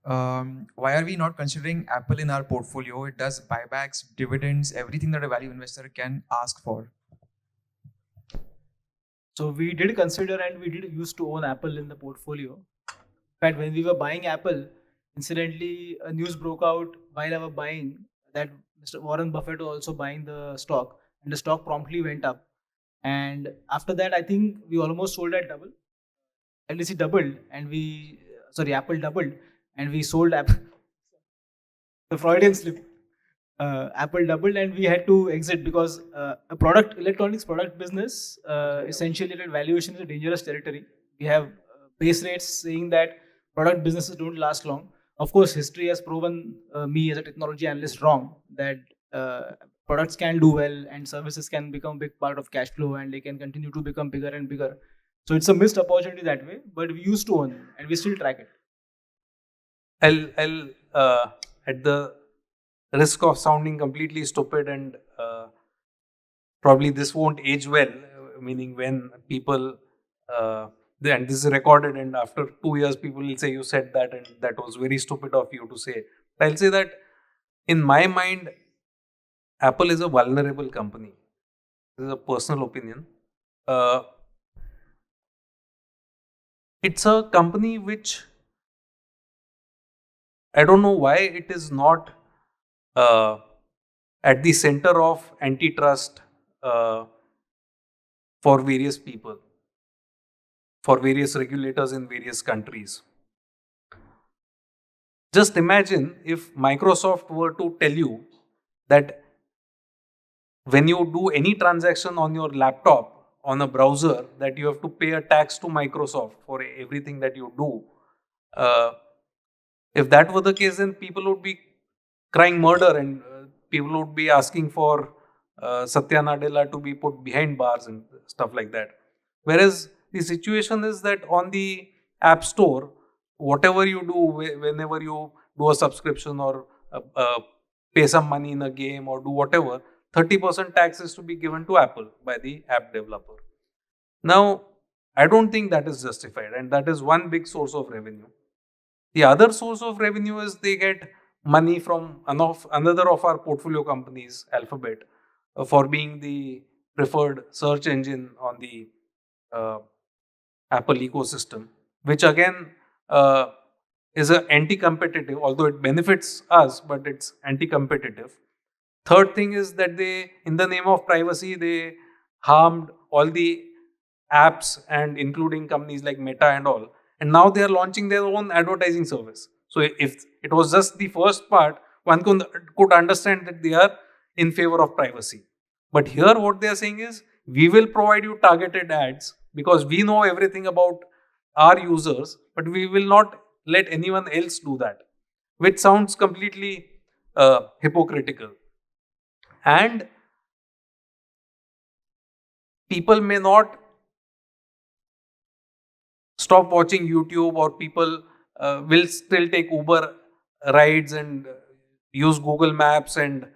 why are we not considering Apple in our portfolio? It does buybacks, dividends, everything that a value investor can ask for. So we did consider and we did used to own Apple in the portfolio. In fact, when we were buying Apple, incidentally, a news broke out while I was buying that Mr. Warren Buffett was also buying the stock, and the stock promptly went up. And after that, I think we almost sold at double. LDC doubled, and Apple doubled, and we sold Apple. The Freudian slip. Apple doubled, and we had to exit because electronics product business, essentially that valuation is a dangerous territory. We have base rates saying that product businesses don't last long. Of course, history has proven me as a technology analyst wrong that products can do well and services can become a big part of cash flow and they can continue to become bigger and bigger. So it's a missed opportunity that way, but we used to own them and we still track it. I'll at the risk of sounding completely stupid and probably this won't age well, meaning when people and this is recorded and after 2 years people will say you said that and that was very stupid of you to say. I'll say that in my mind, Apple is a vulnerable company. This is a personal opinion. It's a company which I don't know why it is not at the center of antitrust for various people, for various regulators in various countries. Just imagine if Microsoft were to tell you that when you do any transaction on your laptop, on a browser, that you have to pay a tax to Microsoft for everything that you do. If that were the case, then people would be crying murder and people would be asking for Satya Nadella to be put behind bars and stuff like that. Whereas the situation is that on the App Store, whatever you do, whenever you do a subscription or pay some money in a game or do whatever, 30% tax is to be given to Apple by the app developer. Now, I don't think that is justified, and that is one big source of revenue. The other source of revenue is they get money from another of our portfolio companies, Alphabet, for being the preferred search engine on the Apple ecosystem, which again is anti-competitive, although it benefits us, but it's anti-competitive. Third thing is that they, in the name of privacy, they harmed all the apps and including companies like Meta and all. And now they are launching their own advertising service. So if it was just the first part, one could understand that they are in favor of privacy. But here what they are saying is, we will provide you targeted ads because we know everything about our users, but we will not let anyone else do that, which sounds completely hypocritical. And people may not stop watching YouTube, or people will still take Uber rides and use Google Maps and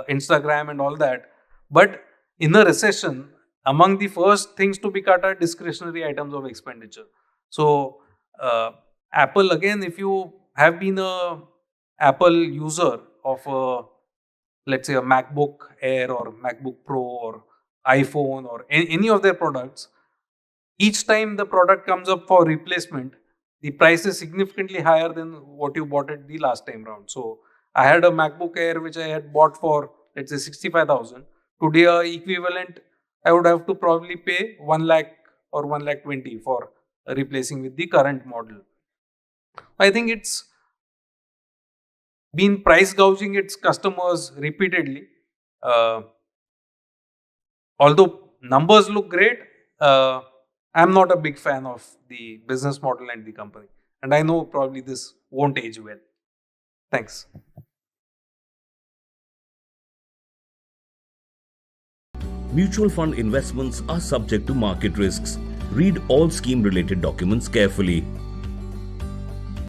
Instagram and all that. But in a recession, among the first things to be cut are discretionary items of expenditure. So Apple, again, if you have been a Apple user of let's say a MacBook Air or MacBook Pro or iPhone or any of their products, each time the product comes up for replacement, the price is significantly higher than what you bought it the last time round. So I had a MacBook Air which I had bought for, let's say, 65,000. Today, equivalent, I would have to probably pay 1 lakh or 1 lakh 20 for replacing with the current model. I think it's been price gouging its customers repeatedly. Although numbers look great, I'm not a big fan of the business model and the company. And I know probably this won't age well. Thanks. Mutual fund investments are subject to market risks. Read all scheme-related documents carefully.